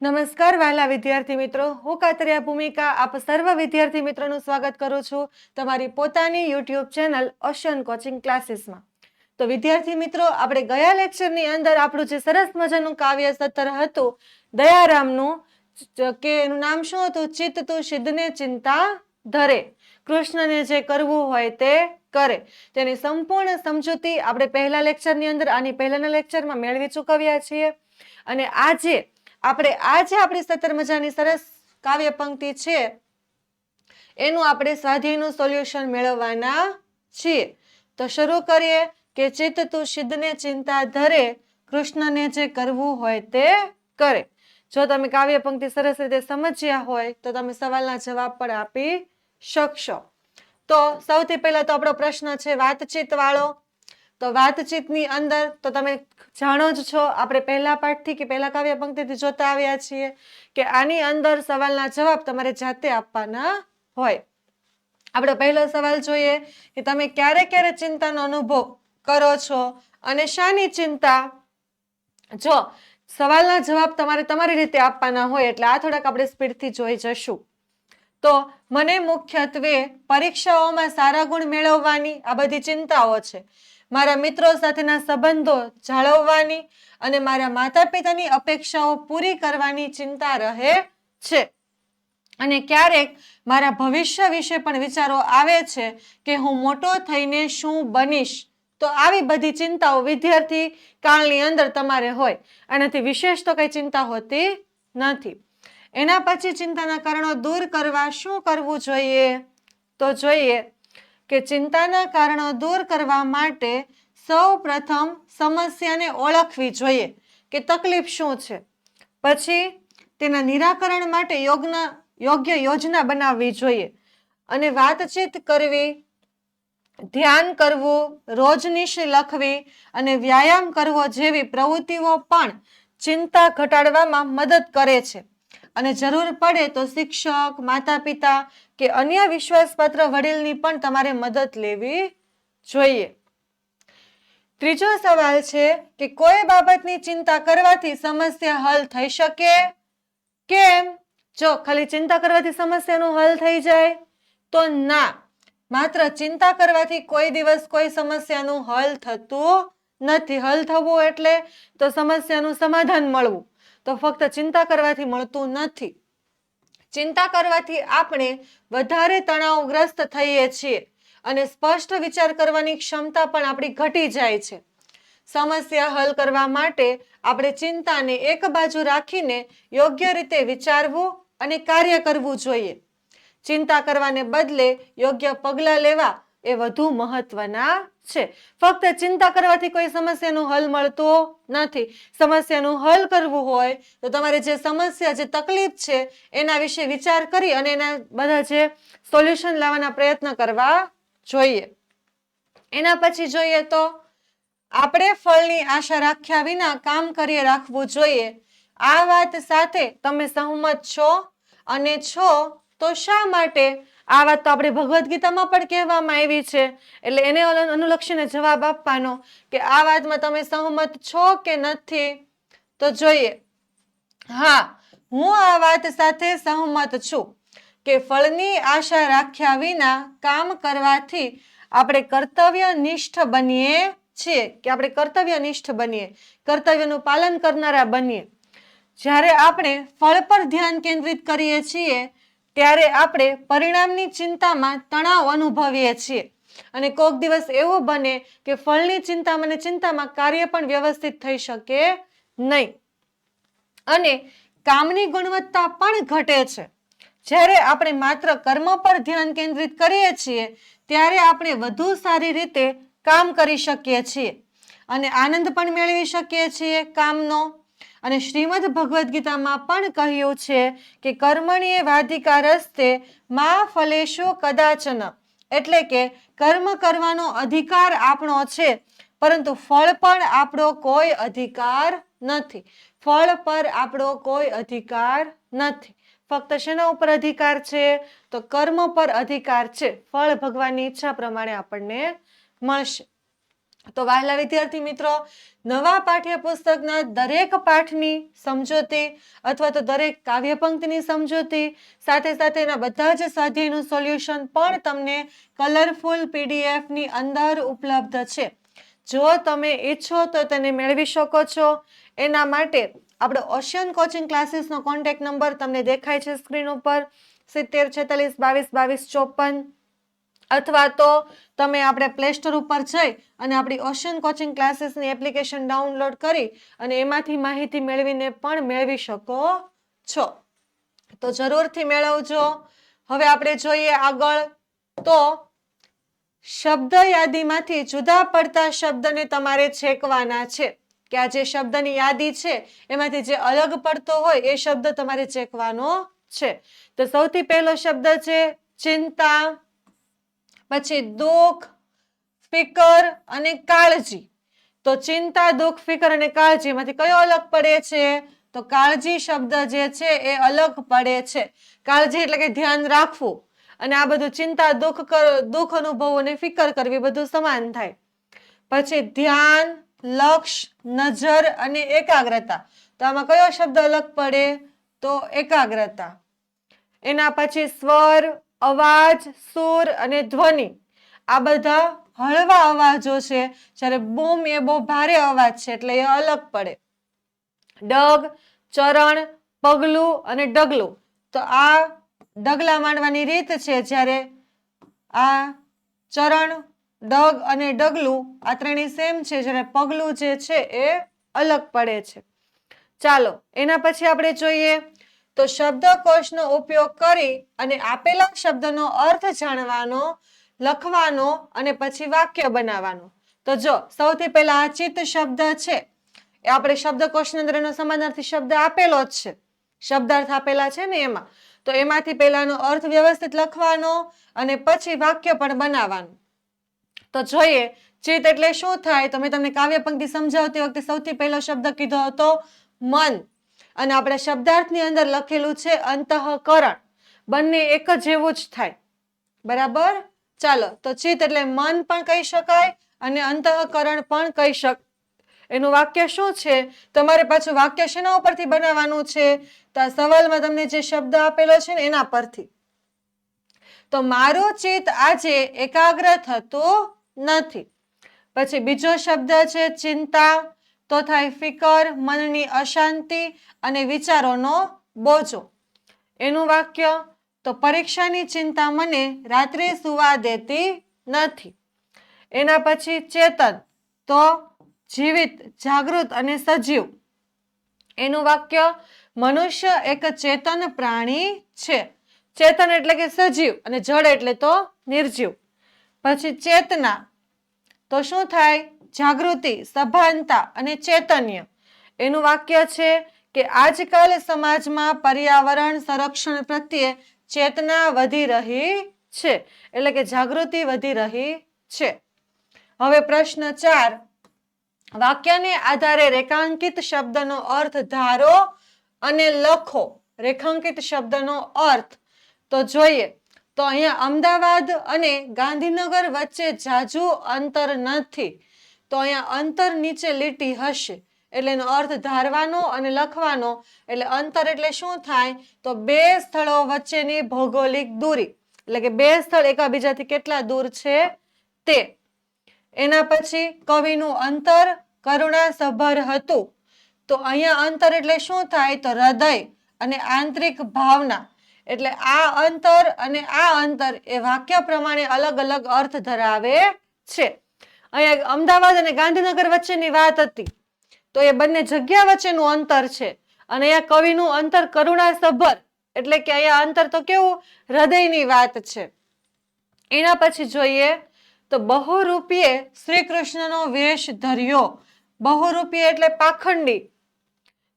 નમસ્કાર વહાલા વિદ્યાર્થી મિત્રો, હું કાતરિયા ભૂમિકા આપ સર્વ વિદ્યાર્થી મિત્રોનું સ્વાગત કરું છું તમારી પોતાની યુટ્યુબ ચેનલ ઓશન કોચિંગ ક્લાસીસમાં. તો વિદ્યાર્થી મિત્રો, આપણે ગયા લેક્ચરની અંદર આપણું જે સરસ મજાનું કાવ્ય સત્ર હતું દયારામનું, કે એનું નામ શું હતું? ચિત્ત તું સિદ્ધને ચિંતા ધરે, કૃષ્ણને જે કરવું હોય તે કરે. તેની સંપૂર્ણ સમજૂતી આપણે પહેલા લેક્ચરની અંદર, આની પહેલાના લેક્ચરમાં મેળવી ચૂકવ્યા છીએ. અને આજે આપણી 17 મજાની સરસ કાવ્ય પંક્તિ છે એનું આપણે સ્વાધ્યાયનું સોલ્યુશન મેળવવાના છીએ. તો શરૂ કરીએ કે ચિત્ત તું સિદ્ધને ચિંતા ધરે, કૃષ્ણને જે કરવું હોય તે કરે. જો તમે કાવ્ય પંક્તિ સરસ રીતે સમજ્યા હોય તો તમે સવાલના જવાબ પણ આપી શકશો. તો સૌથી પહેલા તો આપણો પ્રશ્ન છે વાતચીત વાળો. તો વાતચીતની અંદર તો તમે જાણો જ છો, આપણે પહેલા પાઠથી કે પહેલા કાવ્ય પંક્તિથી જોતા આવ્યા છીએ કે આની અંદર સવાલના જવાબ તમારે જાતે આપવાના હોય. આપણો પહેલો સવાલ જોઈએ કે તમે ક્યારે ક્યારે ચિંતાનો અનુભવ કરો છો અને શાની ચિંતા? જો સવાલના જવાબ તમારે તમારી રીતે આપવાના હોય એટલે આ થોડાક આપણે સ્પીડથી જોઈ જશું. તો મને મુખ્યત્વે પરીક્ષાઓમાં સારા ગુણ મેળવવાની આ બધી ચિંતાઓ છે. મારા મિત્રો સાથેના સંબંધો જાળવવાની અને મારા માતા પિતાની અપેક્ષાઓ પૂરી કરવાની ચિંતા રહે છે. અને ક્યારેક મારા ભવિષ્ય વિશે પણ વિચારો આવે છે કે હું મોટો થઈને શું બનીશ. તો આવી બધી ચિંતાઓ વિદ્યાર્થી કાળની અંદર તમારે હોય. આનાથી વિશેષ તો કઈ ચિંતા હોતી નથી. એના પછી ચિંતાના કારણો દૂર કરવા શું કરવું જોઈએ? તો જોઈએ કે ચિંતાના કારણો દૂર કરવા માટે સૌ પ્રથમ સમસ્યાને ઓળખવી જોઈએ કે તકલીફ શું છે. પછી તેના નિરાકરણ માટે યોગ્ય યોજના બનાવવી જોઈએ. અને વાતચીત કરવી, ધ્યાન કરવું, રોજનીશ લખવી અને વ્યાયામ કરવો જેવી પ્રવૃત્તિઓ પણ ચિંતા ઘટાડવામાં મદદ કરે છે. અને જરૂર પડે તો શિક્ષક, માતા પિતા કે અન્ય વિશ્વાસપાત્ર વડીલની પણ તમારે મદદ લેવી જોઈએ. ત્રીજો સવાલ છે કે કોઈ બાબતની ચિંતા કરવાથી સમસ્યા હલ થઈ શકે? કેમ? જો ખાલી ચિંતા કરવાથી સમસ્યાનું હલ થઈ જાય? તો ના, માત્ર ચિંતા કરવાથી કોઈ દિવસ કોઈ સમસ્યાનું હલ થતું નથી. હલ થવું એટલે તો સમસ્યાનું સમાધાન મળવું, તો ફક્ત ચિંતા કરવાથી મળતું નથી. ચિંતા કરવાથી આપણે વધારે તણાવગ્રસ્ત થઈએ છીએ અને સ્પષ્ટ વિચાર કરવાની ક્ષમતા પણ આપણી ઘટી જાય છે. સમસ્યા હલ કરવા માટે આપણે ચિંતાને એક બાજુ રાખીને યોગ્ય રીતે વિચારવું અને કાર્ય કરવું જોઈએ. ચિંતા કરવાને બદલે યોગ્ય પગલાં લેવા એ વધુ મહત્વના છે. ફક્ત ચિંતા કરવાથી કોઈ સમસ્યાનું હલ મળતું નથી. સમસ્યાનું હલ કરવું હોય તો તમારે જે સમસ્યા, જે તકલીફ છે એના વિશે વિચાર કરી અને એના બધા જે સોલ્યુશન લાવવાના પ્રયત્ન કરવા જોઈએ. એના પછી જોઈએ તો આપણે ફળની આશા રાખ્યા વિના કામ કરી રાખવું જોઈએ. આ વાત સાથે તમે સહમત છો? અને છો તો શા માટે? આ વાત તો આપણે ભગવદ્ ગીતામાં પણ કહેવામાં આવી છે, એટલે એને અનુલક્ષીને જવાબ આપવાનો કે આ વાતમાં તમે સહમત છો કે નથી. તો જોઈએ, હા, હું આ વાત સાથે સહમત છું કે ફળની આશા રાખ્યા વિના કામ કરવાથી આપણે કર્તવ્યનિષ્ઠ બનીએ છીએ, કર્તવ્યનું પાલન કરનારા બનીએ. જ્યારે આપણે ફળ પર ધ્યાન કેન્દ્રિત કરીએ છીએ ત્યારે આપણે પરિણામની ચિંતામાં તણાવ અનુભવીએ છીએ. અને કોક દિવસ એવું બને કે ફળની ચિંતામાં કાર્ય પણ વ્યવસ્થિત થઈ શકે નહીં અને કામની ગુણવત્તા પણ ઘટે છે. જ્યારે આપણે માત્ર કર્મ પર ધ્યાન કેન્દ્રિત કરીએ છીએ ત્યારે આપણે વધુ સારી રીતે કામ કરી શકીએ છીએ અને આનંદ પણ મેળવી શકીએ છીએ કામનો. અને શ્રીમદ ભગવદ્ ગીતામાં પણ કહ્યું છે કે કર્મણ્યે વાધિકારસ્તે મા ફલેષુ કદાચન, એટલે કે કર્મ કરવાનો અધિકાર આપણો છે પરંતુ ફળ પર આપણો કોઈ અધિકાર નથી. ફક્ત શેના ઉપર અધિકાર છે? તો કર્મ પર અધિકાર છે. ફળ ભગવાનની ઈચ્છા પ્રમાણે આપણને મળશે. તો વહાલા વિદ્યાર્થી મિત્રો, નવા પાઠ્યપુસ્તકના દરેક પાઠની સમજૂતી અથવા તો દરેક કાવ્યપંક્તિની સમજૂતી સાથે સાથે એના બધા જ સ્વાધ્યાયનું સોલ્યુશન પણ તમને કલરફુલ PDF ની અંદર ઉપલબ્ધ છે. જો તમે ઈચ્છો તો તેને મેળવી શકો છો. એના માટે આપણો ઓશિયન કોચિંગ ક્લાસીસનો કોન્ટેક્ટ નંબર તમને દેખાય છે સ્ક્રીન ઉપર, 70 46 22 22 54, અથવા તો તમે આપણે પ્લે સ્ટોર ઉપર જઈ અને આપણી ઓશિયન કોચિંગ ક્લાસીસની એપ્લિકેશન ડાઉનલોડ કરી અને એમાંથી માહિતી મેળવીને પણ મેળવી શકો છો. તો જરૂરથી મેળવજો. હવે આપણે જોઈએ આગળ. તો શબ્દ યાદીમાંથી જુદા પડતા શબ્દને તમારે છેકવાના છે, કે આ જે શબ્દની યાદી છે એમાંથી જે અલગ પડતો હોય એ શબ્દ તમારે છેકવાનો છે. તો સૌથી પહેલો શબ્દ છે ચિંતા, પછી દુઃખ, ફિકર અને કાળજી. તો ચિંતા, દુઃખ, ફિકર અને કાળજી માંથી કયો અલગ પડે છે? તો કાળજી શબ્દ જે છે એ અલગ પડે છે. કાળજી એટલે કે ધ્યાન રાખવું, અને આ બધું ચિંતા, દુઃખ અનુભવવું અને ફિકર કરવી બધું સમાન થાય. પછી ધ્યાન, લક્ષ્ય, નજર અને એકાગ્રતા. તો આમાં કયો શબ્દ અલગ પડે? તો એકાગ્રતા. એના પછી સ્વર, અવાજ, સુર અને ધ્વનિ. આ બધા હળવા અવાજો છે, જ્યારે બૂમ એ બહુ ભારે અવાજ છે એટલે એ અલગ પડે. ડગ, ચરણ, પગલું અને ડગલું. તો આ ડગલા માંડવાની રીત છે, જ્યારે આ ચરણ, ડગ અને ડગલું આ ત્રણેય સેમ છે, જ્યારે પગલું જે છે એ અલગ પડે છે. ચાલો એના પછી આપણે જોઈએ તો શબ્દકોશનો ઉપયોગ કરી અને આપેલા શબ્દનો અર્થ જાણવાનો, લખવાનો અને પછી વાક્ય બનાવવાનો. તો જો સૌથી પહેલા આ ચિત્ત શબ્દ છે એ આપણે શબ્દકોશની અંદર એનો સમાનાર્થી શબ્દ આપેલો જ છે, શબ્દાર્થ આપેલા છે ને એમાં. તો એમાંથી પહેલાનો અર્થ વ્યવસ્થિત લખવાનો અને પછી વાક્ય પણ બનાવવાનું. તો જોઈએ ચિત્ત એટલે શું થાય? તો મેં તમને કાવ્ય પંક્તિ સમજાવતી વખતે સૌથી પહેલો શબ્દ કીધો હતો મન, અને આપણે શબ્દાર્થની અંદર લખેલું છે અંતઃકરણ. બંને એક જેવું જ થાય, બરાબર? ચાલો, તો ચિત્ત એટલે મન પણ કહી શકાય અને અંતઃકરણ પણ કહી શકાય. એનું વાક્ય શું છે? તમારે પાછું વાક્ય શેના ઉપરથી બનાવવાનું છે? તો આ સવાલમાં તમને જે શબ્દ આપેલો છે ને એના પરથી. તો મારું ચિત્ત આજે એકાગ્ર થતું નથી. પછી બીજો શબ્દ છે ચિંતા. તો થાય ફિકર, મનની અશાંતિ અને વિચારોનો બોજો. એનું વાક્ય, તો પરીક્ષાની ચિંતા મને રાત્રે સુવા દેતી નથી. એના પછી ચેતન, તો જીવિત, જાગૃત અને સજીવ. એનું વાક્ય, મનુષ્ય એક ચેતન પ્રાણી છે. ચેતન એટલે કે સજીવ અને જડ એટલે તો નિર્જીવ. પછી ચેતના, તો શું થાય? જાગૃતિ, સભાનતા અને ચૈતન્ય. એનું વાક્ય છે કે આજકાલ સમાજમાં પર્યાવરણ સંરક્ષણ પ્રત્યે ચેતના વધી રહી છે, એટલે કે જાગૃતિ વધી રહી છે. હવે પ્રશ્ન 4, વાક્યને આધારે રેખાંકિત શબ્દનો અર્થ ધારો અને લખો. રેખાંકિત શબ્દનો અર્થ તો જોઈએ તો અહીંયા અમદાવાદ અને ગાંધીનગર વચ્ચે જાજુ અંતર નથી. તો અહીંયા અંતર નીચે લીટી હશે, એટલે એનો અર્થ ધારવાનો અને લખવાનો. એટલે અંતર એટલે શું થાય? તો બે સ્થળો વચ્ચેની ભૌગોલિક દૂરી, એટલે કે બે સ્થળ એકબીજાથી કેટલા દૂર છે તે. એના પછી કવિનું અંતર કરુણાસભર હતું. તો અહીંયા અંતર એટલે શું થાય? તો હૃદય અને આંતરિક ભાવના. એટલે આ અંતર અને આ અંતર એ વાક્ય પ્રમાણે અલગ અલગ અર્થ ધરાવે છે. અહીંયા અમદાવાદ અને ગાંધીનગર વચ્ચેની વાત હતી, તો એ બંને જગ્યા વચ્ચેનું અંતર છે. અને અહીંયા કવિનું અંતર કરુણાસભર, એટલે કે અહીંયા અંતર તો કેવું? હૃદયની વાત છે. એના પછી જોઈએ તો બહુરૂપીએ શ્રી કૃષ્ણનો વેશ ધર્યો. બહુરૂપી એટલે પાખંડી.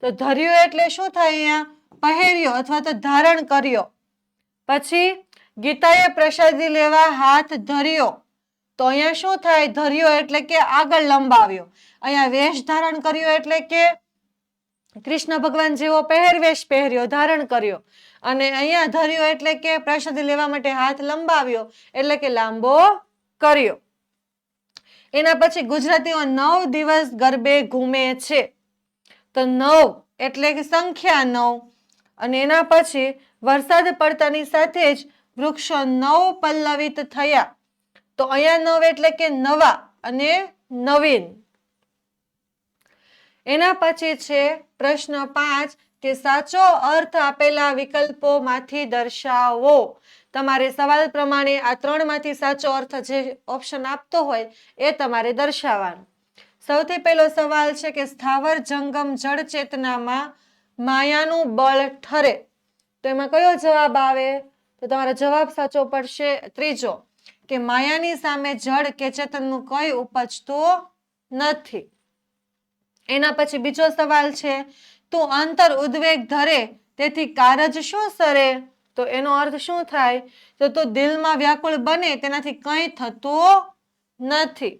તો ધર્યો એટલે શું થાય? અહીંયા પહેર્યો અથવા તો ધારણ કર્યો. પછી ગીતાએ પ્રસાદી લેવા હાથ ધર્યો. તો અહીંયા શું થાય? ધર્યો એટલે કે આગળ લંબાવ્યો. અહીંયા વેશ ધારણ કર્યો એટલે કે કૃષ્ણ ભગવાન જેવો પહેરવેશ પહેર્યો, ધારણ કર્યો. અને અહીંયા ધર્યો એટલે કે પ્રસાદી લેવા માટે હાથ લંબાવ્યો, એટલે કે લાંબો કર્યો. એના પછી ગુજરાતીઓ 9 દિવસ ગરબે ઘૂમે છે. તો 9 એટલે કે સંખ્યા 9 અને એના પછી વરસાદ પડતાની સાથે જ વૃક્ષો નવ પલ્લવિત થયા. તો અહીંયા 9 એટલે કે નવા અને નવીન. એના પછી છે પ્રશ્ન 5 કે સાચો અર્થ આપેલા વિકલ્પોમાંથી દર્શાવો. તમારે સવાલ પ્રમાણે આ 3 માંથી સાચો અર્થ જે ઓપ્શન આપતો હોય એ તમારે દર્શાવવાનો. સૌથી પહેલો સવાલ છે કે સ્થાવર જંગમ જળ ચેતનામાં માયાનું બળ ઠરે. તો એમાં કયો જવાબ આવે? તો તમારો જવાબ સાચો પડશે ત્રીજો કે માયાની સામે જળ કે ચેતનનું કંઈ ઉપજતું નથી. એના પછી બીજો સવાલ છે તું અંતર ઉદ્વેગ ધરે તેથી કારજ શું સરે. તો એનો અર્થ શું થાય? તો તું દિલમાં વ્યાકુળ બને તેનાથી કંઈ થતું નથી.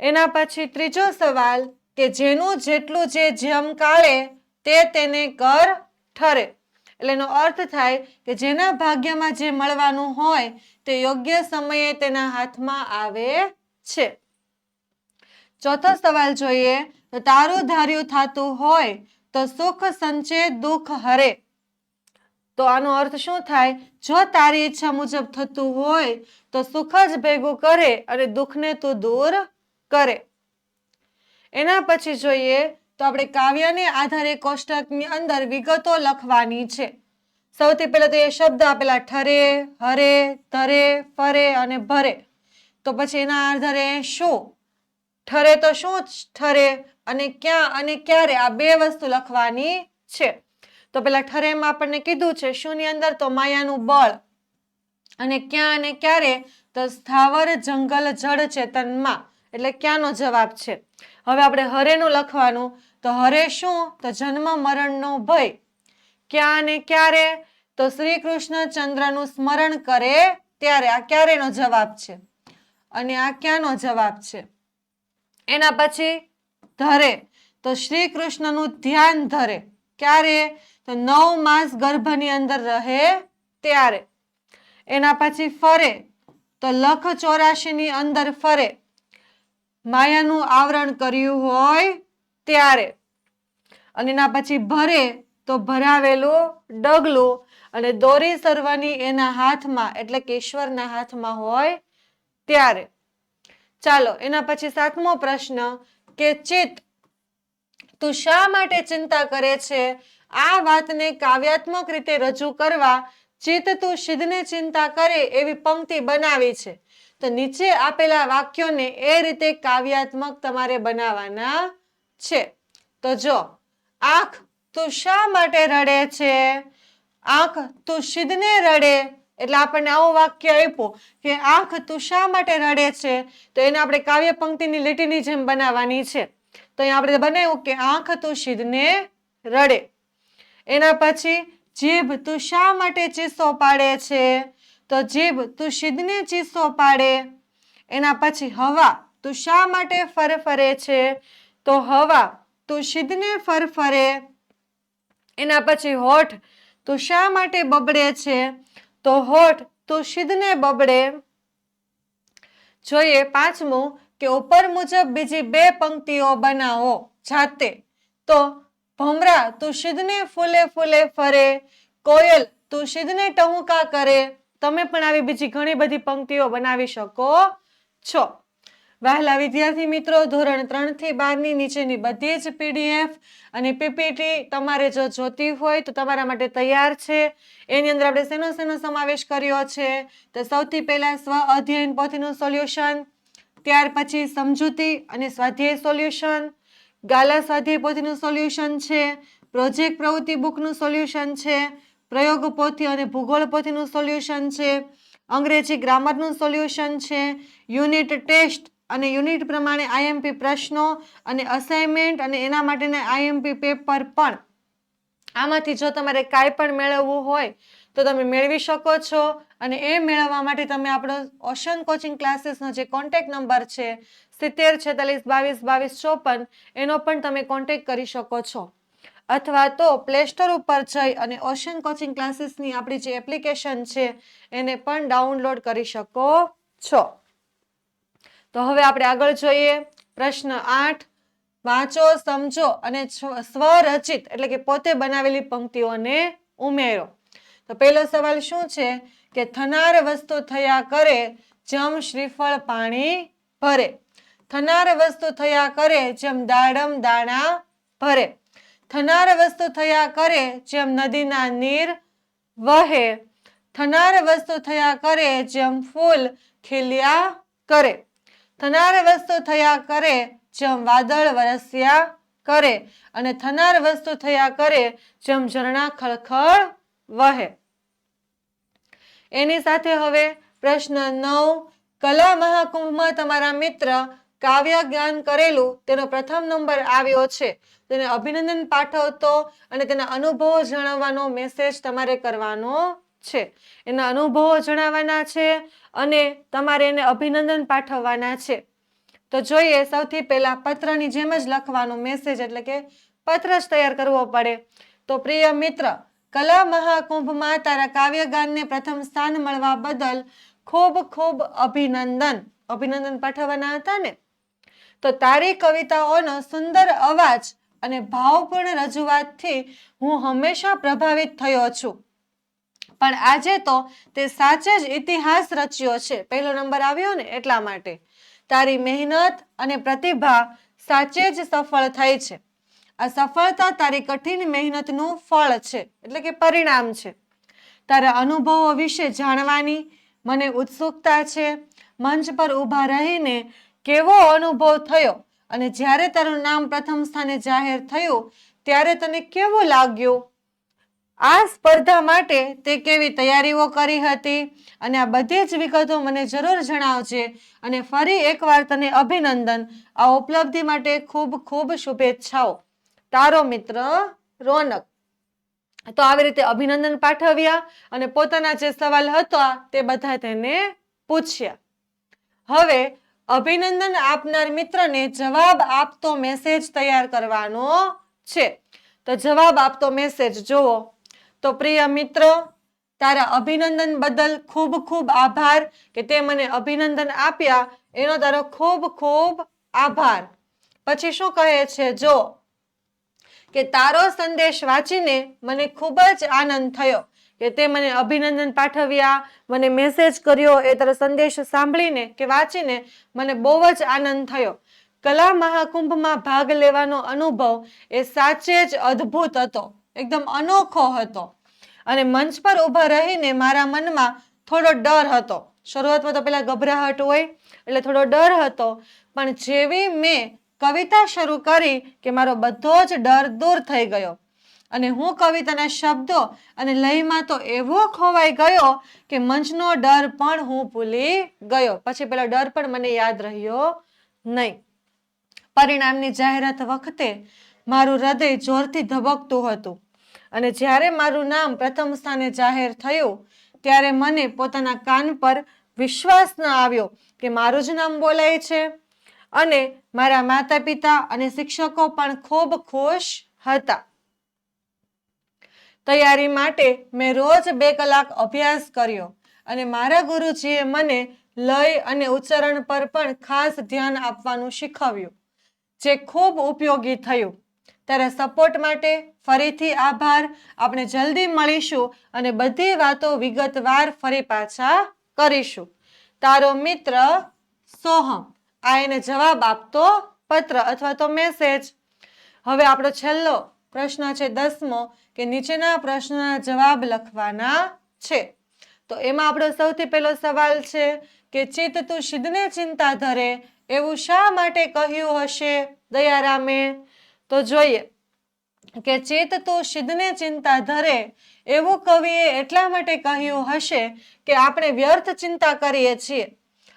એના પછી ત્રીજો સવાલ કે જેનું જેટલું જે જેમ કાળે તે તેને કર ઠરે. એટલે એનો અર્થ થાય કે જેના ભાગ્યમાં જે મળવાનું હોય તે યોગ્ય સમયે તેના હાથમાં આવે છે. ચોથો સવાલ જોઈએ તો તારું ધાર્યું થાતું હોય તો સુખ સંચે દુઃખ હરે. તો આનો અર્થ શું થાય? જો તારી ઈચ્છા મુજબ થતું હોય તો સુખ જ ભેગું કરે અને દુઃખને તું દૂર કરે. એના પછી જોઈએ તો આપણે કાવ્યને આધારે કોષ્ટકની અંદર વિગતો લખવાની છે. સૌથી પહેલા તો એ શબ્દ આપેલા ઠરે, હરે, ધરે, ફરે અને ભરે. તો પછી એના આધારે શું ઠરે તો શું ઠરે અને ક્યાં અને ક્યારે આ બે વસ્તુ લખવાની છે. તો પેલા ઠરેમાં આપણને કીધું છે શુંની અંદર તો માયાનું બળ અને ક્યાં અને ક્યારે તો સ્થાવર જંગલ જળ ચેતનમાં. એટલે ક્યાંનો જવાબ છે. હવે આપણે હરેનું લખવાનું તો હરે શું તો જન્મ મરણનો ભય. ક્યાં અને ક્યારે તો શ્રી કૃષ્ણ ચંદ્રનું સ્મરણ કરે ત્યારે. આ ક્યારેનો જવાબ છે અને આ ક્યાંનો જવાબ છે. એના પછી ધરે તો શ્રી કૃષ્ણનું ધ્યાન ધરે. ક્યારે તો 9 માસ ગર્ભની અંદર રહે ત્યારે. એના પછી ફરે તો લખ 84 ની અંદર ફરે. માયાનું આવરણ કર્યું હોય ત્યારે. અને એના પછી ભરે તો ભરાવેલું ડગલું અને દોરી સરવાની એના હાથમાં એટલે કે ઈશ્વરના હાથમાં હોય ત્યારે. ચાલો એના પછી 7મો પ્રશ્ન કે ચિત્ત તું શા માટે ચિંતા કરે છે? આ વાતને કાવ્યાત્મક રીતે રજૂ કરવા ચિત્ત તું સિદ્ધને ચિંતા કરે એવી પંક્તિ બનાવી છે. તો નીચે આપેલા વાક્યોને એ રીતે કાવ્યાત્મક તમારે બનાવવાના છે. તો જો આંખ તું શા માટે રડે છે? આંખ તું સિદ્ધને રડે. એટલે આપણને આવું વાક્ય આપ્યું કે આંખ તું શા માટે રડે છે. તો એને આપણે કાવ્ય પંક્તિની લીટીની જેમ બનાવવાની છે. તો અહીંયા આપણે બનાવ્યું કે આંખ તું સિદ્ધને રડે. એના પછી જીભ તું શા માટે ચીસો પાડે છે? તો જીભ તું સિદ્ધને ચીસો પાડે. એના પછી હવા તું શા માટે ફરફરે છે? તો હવા તું સિદ્ધને ફરફરે. એના પછી હોઠ તું શા માટે બબડે છે? તો હોઠ તું સિદ્ધને બબડે. જોઈએ 5મું કે ઉપર મુજબ બીજી 2 પંક્તિઓ બનાવો જાતે. તો ભમરા તું સિદ્ધને ફૂલે ફૂલે ફરે. કોયલ તું સિદ્ધને ટહુકા કરે. તમે પણ આવી બીજી ઘણી બધી પંક્તિઓ બનાવી શકો છો. વહાલા વિદ્યાર્થી મિત્રો ધોરણ 3 થી 12 ની નીચેની બધી જ PDF અને PPT તમારે જો જોતી હોય તો તમારા માટે તૈયાર છે. એની અંદર આપણે શેનો સમાવેશ કર્યો છે? તો સૌથી પહેલા સ્વ અધ્યયન પોથીનું સોલ્યુશન, ત્યાર પછી સમજૂતી અને સ્વાધ્યાય સોલ્યુશન, ગાલા સ્વાધ્યાય પોથીનું સોલ્યુશન છે, પ્રોજેક્ટ પ્રવૃત્તિ બુકનું સોલ્યુશન છે, પ્રયોગ પોથી અને ભૂગોળ પોથીનું સોલ્યુશન છે, અંગ્રેજી ગ્રામરનું સોલ્યુશન છે, યુનિટ ટેસ્ટ અને યુનિટ પ્રમાણે IMP પ્રશ્નો અને અસાઇનમેન્ટ અને એના માટેના IMP પેપર પણ. આમાંથી જો તમારે કાંઈ પણ મેળવવું હોય તો તમે મેળવી શકો છો. અને એ મેળવવા માટે તમે આપણો ઓશન કોચિંગ ક્લાસીસનો જે કોન્ટેક્ટ નંબર છે 70 46 22 22 54 એનો પણ તમે કોન્ટેક્ટ કરી શકો છો. અથવા તો પ્લે સ્ટોર ઉપર જઈ અને ઓશન કોચિંગ ક્લાસીસની આપણી જે એપ્લિકેશન છે એને પણ ડાઉનલોડ કરી શકો છો. તો હવે આપણે આગળ જોઈએ પ્રશ્ન 8 વાંચો સમજો અને સ્વરચિત એટલે કે પોતે બનાવેલી પંક્તિઓને ઉમેરો. તો પહેલો સવાલ શું છે કે થનાર વસ્તુ થયા કરે જેમ શ્રીફળ પાણી ભરે. થનાર વસ્તુ થયા કરે જેમ દાડમ દાણા ભરે. થનાર વસ્તુ થયા કરે જેમ નદીના નીર વહે. થનાર વસ્તુ થયા કરે જેમ ફૂલ ખીલ્યા કરે. થનાર વસ્તુ થયા કરે જેમ વાદળ વરસ્યા કરે. અને થનાર વસ્તુ થયા કરે જેમ ઝરણા ખળખળ વહે. એની સાથે હવે પ્રશ્ન 9 કલા મહાકુંભમાં તમારા મિત્ર કાવ્ય જ્ઞાન કરેલું તેનો પ્રથમ નંબર આવ્યો છે. તેને અભિનંદન પાઠવતો અને તેના અનુભવો જણાવવાનો મેસેજ તમારે કરવાનો છે. એના અનુભવો જણાવવાના છે અને તમારે એને અભિનંદન પાઠવવાના છે. તો જોઈએ સૌથી પહેલા પત્રની જેમ જ લખવાનો મેસેજ એટલે કે પત્ર જ તૈયાર કરવો પડે. તો પ્રિય મિત્ર, કલા મહાકુંભમાં તારા કાવ્યગાનને પ્રથમ સ્થાન મળવા બદલ ખૂબ ખૂબ અભિનંદન. અભિનંદન પાઠવવાના હતા ને. તો તારી કવિતાઓનો સુંદર અવાજ અને ભાવપૂર્ણ રજૂઆતથી હું હંમેશા પ્રભાવિત થયો છું. પણ આજે તો તે સાચે જ ઇતિહાસ રચ્યો છે. પહેલો નંબર આવ્યો ને એટલા માટે. તારી મહેનત અને પ્રતિભા સાચે જ સફળ થઈ છે. આ સફળતા તારી કઠિન મહેનતનું ફળ છે એટલે કે પરિણામ છે. તારા અનુભવો વિશે જાણવાની મને ઉત્સુકતા છે. મંચ પર ઊભા રહીને કેવો અનુભવ થયો અને જ્યારે તારું નામ પ્રથમ સ્થાને જાહેર થયું ત્યારે તને કેવું લાગ્યું? આ સ્પર્ધા માટે તે કેવી તૈયારીઓ કરી હતી અને આ બધી જ વિગતો મને જરૂર જણાવજે. અને ફરી એકવાર તને અભિનંદન. આ ઉપલબ્ધિ માટે ખૂબ ખૂબ શુભેચ્છાઓ. તારો મિત્ર રોનક. તો આવી રીતે અભિનંદન પાઠવ્યા અને પોતાના જે સવાલ હતા તે બધા તેને પૂછ્યા. હવે અભિનંદન આપનાર મિત્રને જવાબ આપતો મેસેજ તૈયાર કરવાનો છે. તો જવાબ આપતો મેસેજ જુઓ. તો પ્રિય મિત્ર, તારા અભિનંદન બદલ ખૂબ ખૂબ આભાર કે તે મને અભિનંદન આપ્યા એનો તારો ખૂબ ખૂબ આભાર. પછી શું કહે છે જો કે તારો સંદેશ વાંચીને મને ખૂબ જ આનંદ થયો કે તે મને અભિનંદન પાઠવ્યા, મને મેસેજ કર્યો, એ તારો સંદેશ સાંભળીને કે વાંચીને મને બહુ જ આનંદ થયો. કલા મહાકુંભમાં ભાગ લેવાનો અનુભવ એ સાચે જ અદ્ભુત હતો, એકદમ અનોખો હતો. અને મંચ પર ઊભા રહીને મારા મનમાં થોડો ડર હતો. શરૂઆતમાં તો પેલા ગભરાહટ હોય એટલે થોડો ડર હતો. પણ જેવી મેં કવિતા શરૂ કરી કે મારો બધો જ ડર દૂર થઈ ગયો અને હું કવિતાના શબ્દો અને લયમાં તો એવો ખોવાઈ ગયો કે મંચનો ડર પણ હું ભૂલી ગયો. પછી પેલો ડર પણ મને યાદ રહ્યો નહીં. પરિણામની જાહેરાત વખતે મારું હૃદય જોરથી ધબકતું હતું અને જ્યારે મારું નામ પ્રથમ સ્થાને જાહેર થયું ત્યારે મને પોતાના કાન પર વિશ્વાસ ન આવ્યો કે મારું જ નામ બોલાય છે. અને મારા માતા પિતા અને શિક્ષકો પણ ખૂબ ખુશ હતા. તૈયારી માટે મેં રોજ 2 કલાક અભ્યાસ કર્યો અને મારા ગુરુજીએ મને લય અને ઉચ્ચારણ પર પણ ખાસ ધ્યાન આપવાનું શીખવ્યું, જે ખૂબ ઉપયોગી થયું. તારા સપોર્ટ માટે ફરીથી આભાર. આપણે જલ્દી મળીશું અને બધી વાતો વિગતવાર ફરી પાછા કરીશું. તારો મિત્ર સોહમ. આ એને જવાબ આપતો પત્ર અથવા તો મેસેજ. હવે આપણો છેલ્લો પ્રશ્ન છે 10મો કે નીચેના પ્રશ્નોના જવાબ લખવાના છે. તો એમાં આપણો સૌથી પહેલો સવાલ છે કે ચિત્ત તું સિદ્ધને ચિંતા ધરે એવું શા માટે કહ્યું હશે દયારામે? તો જોઈએ કે ચિત્ત તું સિદ્ધને ચિંતા ધરે એવું કવિએ એટલા માટે કહ્યું હશે કે આપણે વ્યર્થ ચિંતા કરીએ છીએ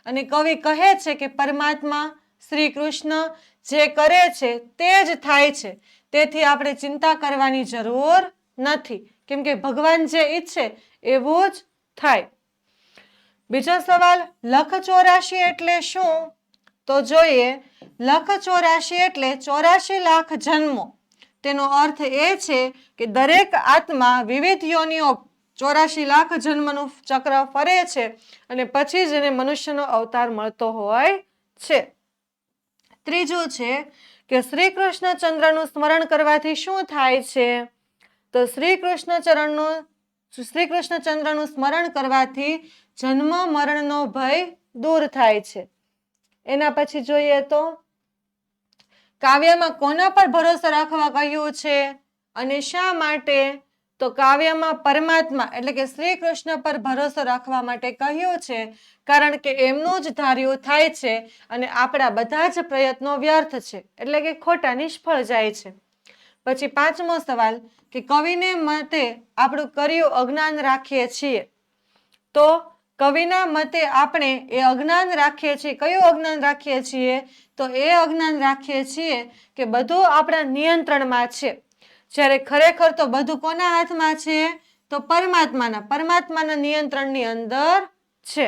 અને કવિ કહે છે કે પરમાત્મા શ્રી કૃષ્ણ જે કરે છે તે જ થાય છે. તેથી આપણે ચિંતા કરવાની જરૂર નથી કેમ કે ભગવાન જે ઈચ્છે એવું જ થાય. બીજો સવાલ, લખ 84 એટલે શું? તો જોઈએ, લખ 84 એટલે 84 લાખ જન્મો. તેનો અર્થ એ છે કે દરેક આત્મા વિવિધ યોનિઓ 84 લાખ જન્મનું ચક્ર ફરે છે અને પછી જ એને મનુષ્યનો અવતાર મળતો હોય છે. ત્રીજું છે કે શ્રી કૃષ્ણચંદ્રનું સ્મરણ કરવાથી શું થાય છે? તો શ્રી કૃષ્ણચંદ્રનું સ્મરણ કરવાથી જન્મ મરણનો ભય દૂર થાય છે. એના પછી જોઈએ તો કાવ્યમાં કોના પર ભરોસો રાખવા કહ્યું છે અને શા માટે? તો કાવ્યમાં પરમાત્મા એટલે કે શ્રી કૃષ્ણ પર ભરોસો રાખવા માટે કહ્યું છે, કારણ કે એમનું જ ધાર્યું થાય છે અને આપણા બધા જ પ્રયત્નો વ્યર્થ છે, એટલે કે ખોટા, નિષ્ફળ જાય છે. પછી પાંચમો સવાલ કે કવિને મતે આપણું કર્યું અજ્ઞાન રાખીએ છીએ. તો કવિના મતે આપણે એ અજ્ઞાન રાખીએ છીએ. કયું અજ્ઞાન રાખીએ છીએ? તો એ અજ્ઞાન રાખીએ છીએ કે બધું આપણા નિયંત્રણમાં છે, જ્યારે ખરેખર તો બધું કોના હાથમાં છે? તો પરમાત્માના નિયંત્રણની અંદર છે.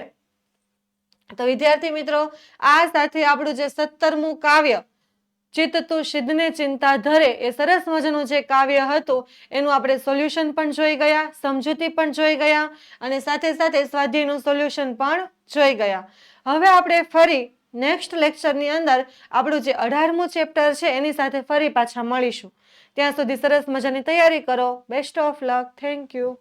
તો વિદ્યાર્થી મિત્રો, આ સાથે આપણું જે 17મું કાવ્ય ચિત્ત તું સિદ્ધને ચિંતા ધરે એ સરસ મજાનું જે કાવ્ય હતું એનું આપણે સોલ્યુશન પણ જોઈ ગયા, સમજૂતી પણ જોઈ ગયા અને સાથે સાથે સ્વાધ્યાયનું સોલ્યુશન પણ જોઈ ગયા. હવે આપણે ફરી નેક્સ્ટ લેક્ચરની અંદર આપણું જે 18મું ચેપ્ટર છે એની સાથે ફરી પાછા મળીશું. ત્યાં સુધી સરસ મજાની તૈયારી કરો. Best of luck. Thank you.